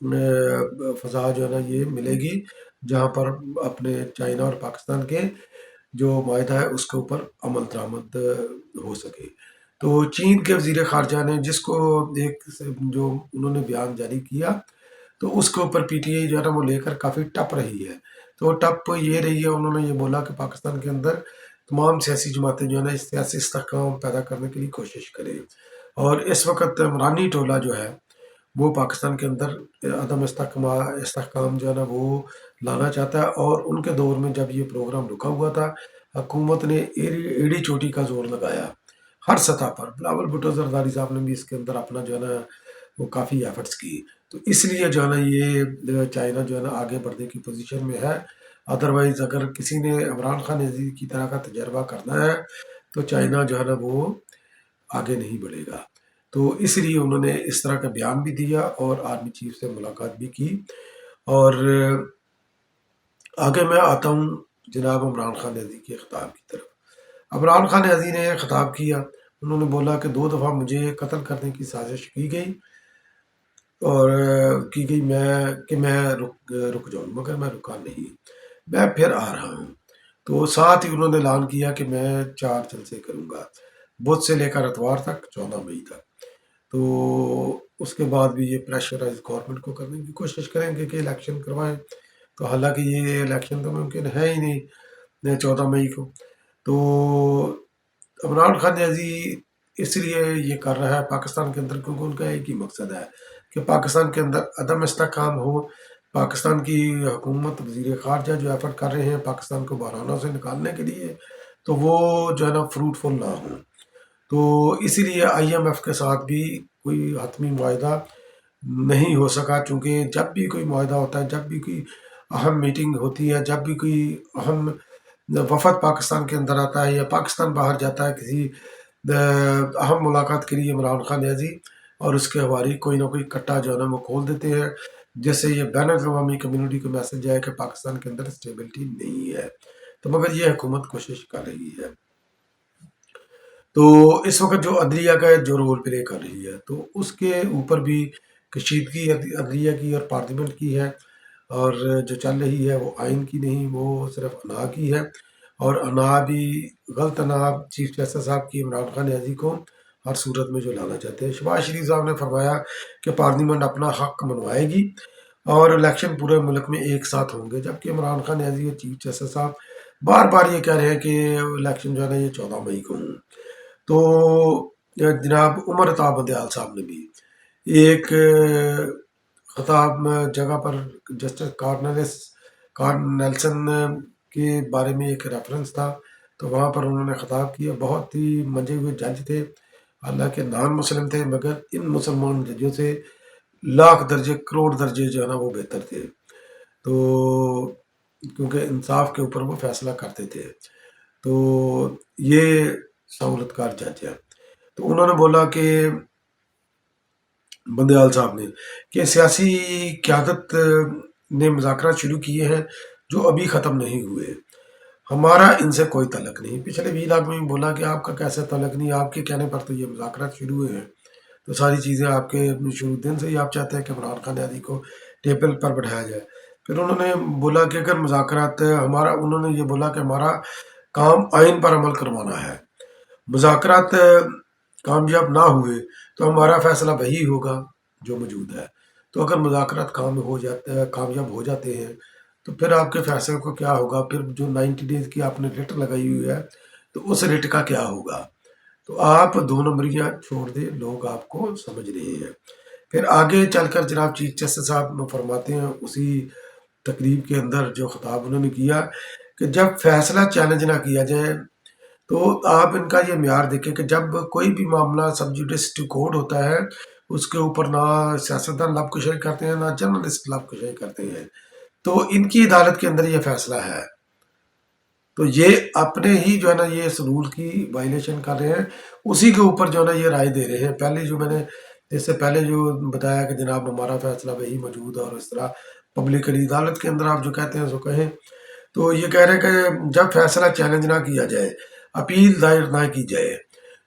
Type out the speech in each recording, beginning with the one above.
فضا جو ہے نا یہ ملے گی جہاں پر اپنے چائنا اور پاکستان کے جو معاہدہ ہے اس کے اوپر عمل درآمد ہو سکے۔ تو چین کے وزیر خارجہ نے جس کو ایک جو انہوں نے بیان جاری کیا تو اس کے اوپر پی ٹی آئی جو ہے نا وہ لے کر کافی ٹپ رہی ہے۔ تو ٹپ یہ رہی ہے، انہوں نے یہ بولا کہ پاکستان کے اندر تمام سیاسی جماعتیں جو ہے نا سیاسی استحکام پیدا کرنے کے لیے کوشش کریں، اور اس وقت عمرانی ٹولہ جو ہے وہ پاکستان کے اندر عدم استحکام جو ہے نا وہ لانا چاہتا ہے، اور ان کے دور میں جب یہ پروگرام رکا ہوا تھا حکومت نے ایڑی چوٹی کا زور لگایا ہر سطح پر۔ بلاول بھٹو زرداری صاحب نے بھی اس کے اندر اپنا جو ہے نا وہ کافی ایفرٹس کی، تو اس لیے جو ہے نا یہ چائنا جو ہے نا آگے بڑھنے کی پوزیشن میں ہے۔ ادروائز اگر کسی نے عمران خان عزیز کی طرح کا تجربہ کرنا ہے تو چائنا جو ہے نا وہ آگے نہیں بڑھے گا۔ تو اس لیے انہوں نے اس طرح کا بیان بھی دیا اور آرمی چیف سے ملاقات بھی کی۔ اور آگے میں آتا ہوں جناب عمران خان عزیز کے خطاب کی طرف۔ عمران خان عزیز نے خطاب کیا، انہوں نے بولا کہ 2 دفعہ مجھے قتل کرنے کی سازش کی گئی اور میں رک جاؤں، مگر میں رکا نہیں، میں پھر آ رہا ہوں۔ تو ساتھ ہی انہوں نے اعلان کیا کہ میں 4 جلسے کروں گا، بدھ سے لے کر اتوار تک، 14 مئی تک۔ تو اس کے بعد بھی یہ پریشرائز گورنمنٹ کو کرنے کی کوشش کریں گے کہ الیکشن کروائیں، تو حالانکہ یہ الیکشن تو ممکن ہے ہی نہیں 14 مئی کو۔ تو عمران خان عزیز اس لیے یہ کر رہا ہے پاکستان کے اندر کیونکہ ان کا ایک ہی مقصد ہے کہ پاکستان کے اندر عدم استحکام ہو۔ پاکستان کی حکومت وزیر خارجہ جو ایفرٹ کر رہے ہیں پاکستان کو بحرانوں سے نکالنے کے لیے، تو وہ جو ہے نا فروٹفل نہ ہوں۔ تو اسی لیے آئی ایم ایف کے ساتھ بھی کوئی حتمی معاہدہ نہیں ہو سکا، چونکہ جب بھی کوئی معاہدہ ہوتا ہے، جب بھی کوئی اہم میٹنگ ہوتی ہے، جب بھی کوئی اہم وفد پاکستان کے اندر آتا ہے یا پاکستان باہر جاتا ہے کسی اہم ملاقات کے لیے عمران خان عزیز، اور اس کے حوالی کوئی نہ کوئی کٹا جو ہے نا وہ کھول دیتے ہیں، جس سے یہ بین الاقوامی کمیونٹی کو میسج ہے کہ پاکستان کے اندر اسٹیبلٹی نہیں ہے۔ تو مگر یہ حکومت کوشش کر رہی ہے۔ تو اس وقت جو عدلیہ کا جو رول پلے کر رہی ہے تو اس کے اوپر بھی کشیدگی عدلیہ کی اور پارلیمنٹ کی ہے، اور جو چل رہی ہے وہ آئین کی نہیں، وہ صرف انا کی ہے، اور انا بھی غلط انا چیف جسٹس صاحب کی عمران خان عزیز کو ہر صورت میں جو لانا چاہتے ہیں۔ شہباز شریف صاحب نے فرمایا کہ پارلیمنٹ اپنا حق منوائے گی اور الیکشن پورے ملک میں ایک ساتھ ہوں گے، جبکہ عمران خان عزیز اور چیف جسٹس صاحب بار بار یہ کہہ رہے ہیں کہ الیکشن جو ہے نا یہ 14 مئی کو ہوں۔ تو جناب عمر عطا بندیال صاحب نے بھی ایک خطاب جگہ پر جسٹس کارنیلسن کے بارے میں ایک ریفرنس تھا، تو وہاں پر انہوں نے خطاب کیا۔ بہت ہی منجے ہوئے جج تھے، حالانکہ نان مسلم تھے، مگر ان مسلمان ججوں سے لاکھ درجے کروڑ درجے جو ہے نا وہ بہتر تھے، تو کیونکہ انصاف کے اوپر وہ فیصلہ کرتے تھے۔ تو یہ سہولت کار جج ہے۔ تو انہوں نے بولا کہ بندیال صاحب نے کہ سیاسی قیادت نے مذاکرات شروع کیے ہیں جو ابھی ختم نہیں ہوئے، ہمارا ان سے کوئی تعلق نہیں۔ پچھلے ویلاگ میں بولا کہ آپ کا کیسے تعلق نہیں، آپ کے کہنے پر تو یہ مذاکرات شروع ہوئے ہیں، تو ساری چیزیں آپ کے شروع دن سے ہی آپ چاہتے ہیں کہ عمران خان عزیز کو ٹیبل پر بٹھایا جائے۔ پھر انہوں نے بولا کہ اگر مذاکرات انہوں نے یہ بولا کہ ہمارا کام آئین پر عمل کروانا ہے، مذاکرات کامیاب نہ ہوئے تو ہمارا فیصلہ وہی ہوگا جو موجود ہے۔ تو اگر مذاکرات کامیاب ہو جاتے ہیں تو پھر آپ کے فیصلے کو کیا ہوگا؟ پھر جو 90 ڈیز کی آپ نے ریٹ لگائی ہوئی ہے تو اس ریٹ کا کیا ہوگا؟ تو آپ 2 نمبریاں چھوڑ دیں، لوگ آپ کو سمجھ رہے ہیں۔ پھر آگے چل کر جناب چیف جسٹس صاحب فرماتے ہیں اسی تقریب کے اندر جو خطاب انہوں نے کیا کہ جب فیصلہ چیلنج نہ کیا جائے تو آپ ان کا یہ معیار دیکھیں کہ جب کوئی بھی معاملہ سب جوڈیس ٹو کورٹ ہوتا ہے اس کے اوپر نہ سیاستدان لب کشائی کرتے ہیں، نہ جرنلسٹ لب کشائی کرتے ہیں، تو ان کی عدالت کے اندر یہ فیصلہ ہے، تو یہ اپنے ہی جو ہے نا یہ اس رول کی وائلیشن کر رہے ہیں، اسی کے اوپر جو ہے نا یہ رائے دے رہے ہیں۔ پہلے جو میں نے اس سے پہلے جو بتایا کہ جناب ہمارا فیصلہ وہی موجود ہے، اور اس طرح پبلکلی عدالت کے اندر آپ جو کہتے ہیں سو کہیں، تو یہ کہہ رہے ہیں کہ جب فیصلہ چیلنج نہ کیا جائے، اپیل دائر نہ کی جائے،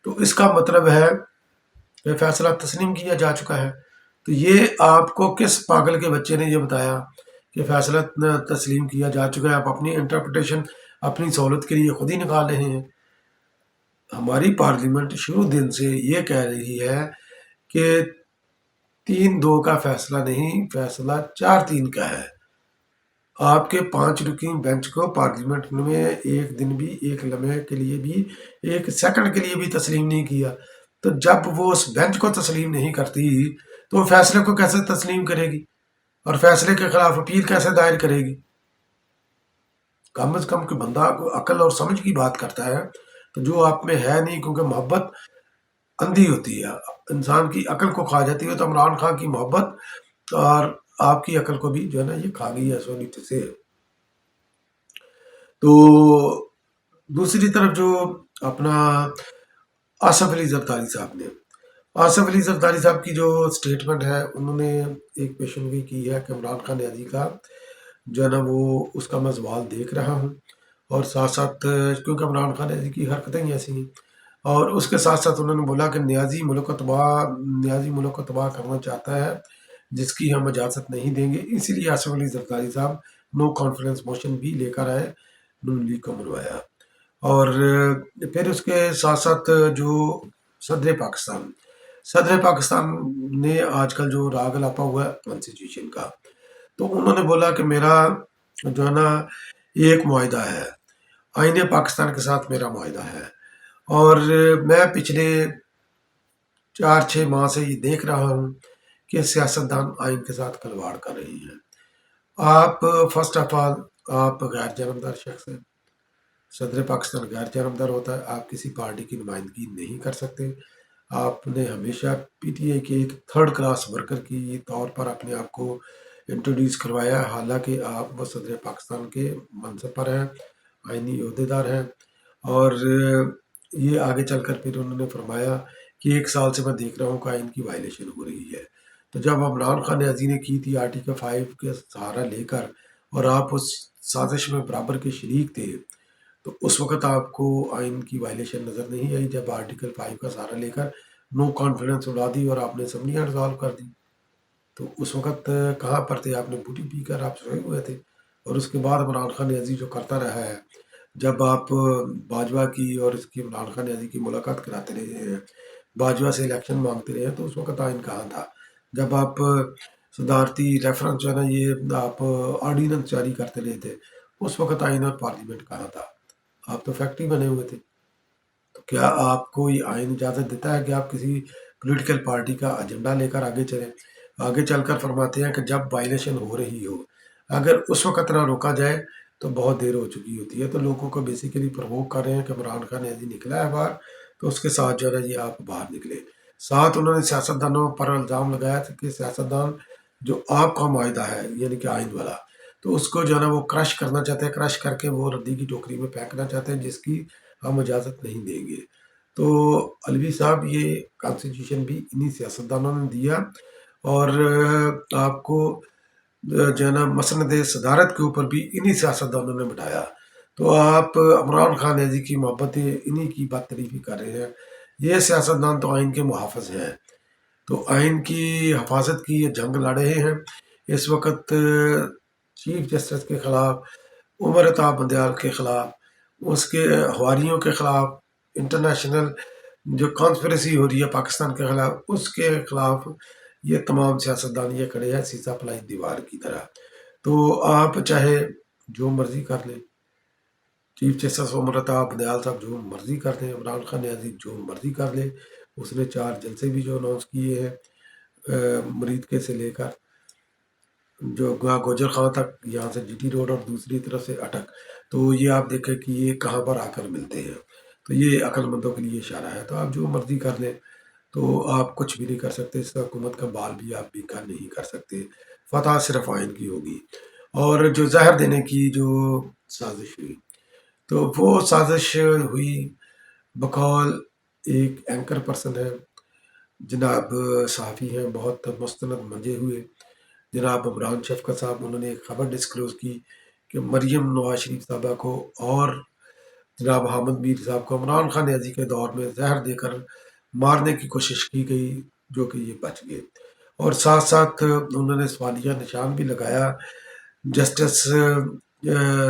تو اس کا مطلب ہے کہ فیصلہ تسلیم کیا جا چکا ہے۔ تو یہ آپ کو کس پاگل کے بچے نے یہ بتایا کہ فیصلہ تسلیم کیا جا چکا ہے، آپ اپنی انٹرپریٹیشن اپنی سہولت کے لیے خود ہی نکال رہے ہیں؟ ہماری پارلیمنٹ شروع دن سے یہ کہہ رہی ہے کہ 3-2 کا فیصلہ نہیں، فیصلہ 4-3 کا ہے۔ آپ کے 5 رکنی بینچ کو پارلیمنٹ میں ایک دن بھی، ایک لمحے کے لیے بھی، ایک سیکنڈ کے لیے بھی تسلیم نہیں کیا۔ تو جب وہ اس بینچ کو تسلیم نہیں کرتی تو وہ فیصلے کو کیسے تسلیم کرے گی، اور فیصلے کے خلاف اپیل کیسے دائر کرے گی؟ کم از کم کہ بندہ عقل اور سمجھ کی بات کرتا ہے، تو جو آپ میں ہے نہیں، کیونکہ محبت اندھی ہوتی ہے، انسان کی عقل کو کھا جاتی ہے، تو عمران خان کی محبت اور آپ کی عقل کو بھی جو ہے نا یہ کھا گئی ہے سونی سے۔ تو دوسری طرف جو اپنا آصف علی زرداری صاحب نے، آصف علی زرداری صاحب کی جو سٹیٹمنٹ ہے، انہوں نے ایک پیشنگوئی کی ہے کہ عمران خان نیازی کا جو ہے نا وہ اس کا میں زوال دیکھ رہا ہوں، اور ساتھ ساتھ کیونکہ عمران خان نیازی کی حرکتیں ہی ایسی ہیں، اور اس کے ساتھ ساتھ انہوں نے بولا کہ نیازی ملک کو تباہ کرنا چاہتا ہے، جس کی ہم اجازت نہیں دیں گے۔ اسی لیے آصف علی زرداری صاحب نو کانفیڈنس موشن بھی لے کر آئے، نون لیگ کو منوایا۔ اور پھر اس کے ساتھ ساتھ جو صدر پاکستان نے آج کل جو راگ لاپا ہوا ہے کانسٹیٹیوشن کا، تو انہوں نے بولا کہ میرا جو ہے نا ایک معاہدہ ہے، آئین پاکستان کے ساتھ میرا معاہدہ ہے، اور میں پچھلے 4-6 ماہ سے یہ دیکھ رہا ہوں کہ سیاستدان آئین کے ساتھ کھلواڑ کر رہی ہیں۔ آپ فرسٹ آف آل آپ غیر جانبدار شخص ہیں، صدر پاکستان غیر جانبدار ہوتا ہے، آپ کسی پارٹی کی نمائندگی نہیں کر سکتے۔ آپ نے ہمیشہ پی ٹی آئی کے ایک تھرڈ کلاس ورکر کی طور پر اپنے آپ کو انٹروڈیوس کروایا، حالانکہ آپ صدر پاکستان کے منصب پر ہیں، آئینی عہدیدار ہیں۔ اور یہ آگے چل کر پھر انہوں نے فرمایا کہ 1 سال سے میں دیکھ رہا ہوں کہ آئین کی وائلیشن ہو رہی ہے۔ تو جب عمران خان نیازی نے کی تھی آرٹیکل 5 کا سہارا لے کر، اور آپ اس سازش میں برابر کے شریک تھے، تو اس وقت آپ کو آئین کی وائلیشن نظر نہیں آئی، جب آرٹیکل 5 کا سہارا لے کر نو کانفیڈنس اڑا دی اور آپ نے اسمبلیاں ڈسالو کر دی۔ تو اس وقت کہاں پر تھے؟ آپ نے بوٹی پی کر آپ سوئے ہوئے تھے۔ اور اس کے بعد عمران خان نیازی جو کرتا رہا ہے، جب آپ باجوہ کی اور اس کی عمران خان نیازی کی ملاقات کراتے رہے ہیں، باجوہ سے الیکشن مانگتے رہے ہیں، تو اس وقت آئین کہاں تھا؟ جب آپ صدارتی ریفرنس جو ہے نا یہ آپ آرڈیننس جاری کرتے رہے تھے، اس وقت آئین اور پارلیمنٹ کہاں تھا؟ آپ تو فیکٹری بنے ہوئے تھے۔ تو کیا آپ کو یہ آئین اجازت دیتا ہے کہ آپ کسی پولیٹیکل پارٹی کا ایجنڈا لے کر آگے چلیں؟ آگے چل کر فرماتے ہیں کہ جب وائلیشن ہو رہی ہو، اگر اس وقت نہ روکا جائے تو بہت دیر ہو چکی ہوتی ہے۔ تو لوگوں کو بیسیکلی پرووک کر رہے ہیں کہ عمران خان نیازی نکلا ہے باہر، تو اس کے ساتھ جو ہے نا یہ آپ باہر نکلے۔ ساتھ انہوں نے سیاستدانوں پر الزام لگایا تھا کہ سیاستدان جو آپ کا معاہدہ ہے یعنی کہ آئین والا، تو اس کو جو ہے نا وہ کرش کرنا چاہتے ہیں، کرش کر کے وہ ردی کی ٹوکری میں پھینکنا چاہتے ہیں، جس کی ہم اجازت نہیں دیں گے۔ تو علوی صاحب یہ کانسٹیٹیوشن بھی انہی سیاستدانوں نے دیا، اور آپ کو جو ہے نا مسند صدارت کے اوپر بھی انہی سیاستدانوں نے بٹھایا۔ تو آپ عمران خان نیازی کی محبتیں انہی کی بات تعریفی کر رہے ہیں۔ یہ سیاستدان تو آئین کے محافظ ہیں، تو آئین کی حفاظت کی یہ جنگ لڑ رہے ہیں۔ اس وقت چیف جسٹس کے خلاف، عمر عطا بندیال کے خلاف، اس کے حواریوں کے خلاف، انٹرنیشنل جو کانسپریسی ہو رہی ہے پاکستان کے خلاف، اس کے خلاف یہ تمام سیاستدان یہ کھڑے ہیں سیسا پلائی دیوار کی طرح۔ تو آپ چاہے جو مرضی کر لیں، چیف جسٹس عمر عطا بندیال صاحب جو مرضی کر لیں، عمران خان نیازی جو مرضی کر لے، اس نے 4 جلسے بھی جو اناؤنس کیے ہیں مرید کے سے لے کر جو گوجر خان تک، یہاں سے جی ٹی روڈ اور دوسری طرف سے اٹک، تو یہ آپ دیکھیں کہ یہ کہاں پر آ کر ملتے ہیں۔ تو یہ عقل مندوں کے لیے اشارہ ہے۔ تو آپ جو مرضی کر لیں، تو آپ کچھ بھی نہیں کر سکتے، اس حکومت کا بال بھی آپ بھی کر نہیں کر سکتے۔ فتح صرف آئین کی ہوگی۔ اور جو زہر دینے کی جو سازش ہوئی، تو وہ سازش ہوئی بقول ایک اینکر پرسن ہے، جناب صحافی ہیں بہت مستند منجے ہوئے، جناب عمران شفقت صاحب، انہوں نے ایک خبر ڈسکلوز کی کہ مریم نواز شریف صاحبہ کو اور جناب حامد میر صاحب کو عمران خان نیازی کے دور میں زہر دے کر مارنے کی کوشش کی گئی، جو کہ یہ بچ گئے۔ اور ساتھ ساتھ انہوں نے سوالیہ نشان بھی لگایا جسٹس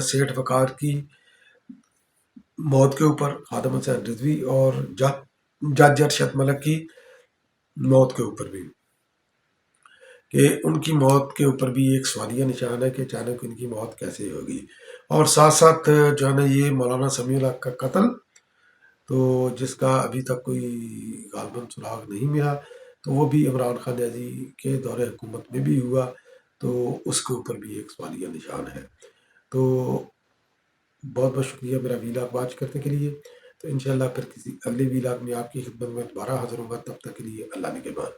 سیٹھ وقار کی موت کے اوپر، خادم حسین رضوی اور جج ارشد ملک کی موت کے اوپر بھی، کہ ان کی موت کے اوپر بھی ایک سوالیہ نشان ہے کہ اچانک ان کی موت کیسے ہوگی۔ اور ساتھ ساتھ جو ہے نا یہ مولانا سمیع الحق کا قتل، تو جس کا ابھی تک کوئی غالباً سراغ نہیں ملا، تو وہ بھی عمران خان نیازی کے دور حکومت میں بھی ہوا، تو اس کے اوپر بھی ایک سوالیہ نشان ہے۔ تو بہت بہت شکریہ میرا ویلاگ واچ کرنے کے لیے۔ تو انشاءاللہ پھر کسی اگلے ویلاگ میں آپ کی خدمت میں دوبارہ حاضر ہوگا، تب تک کے لیے اللہ نگہبان۔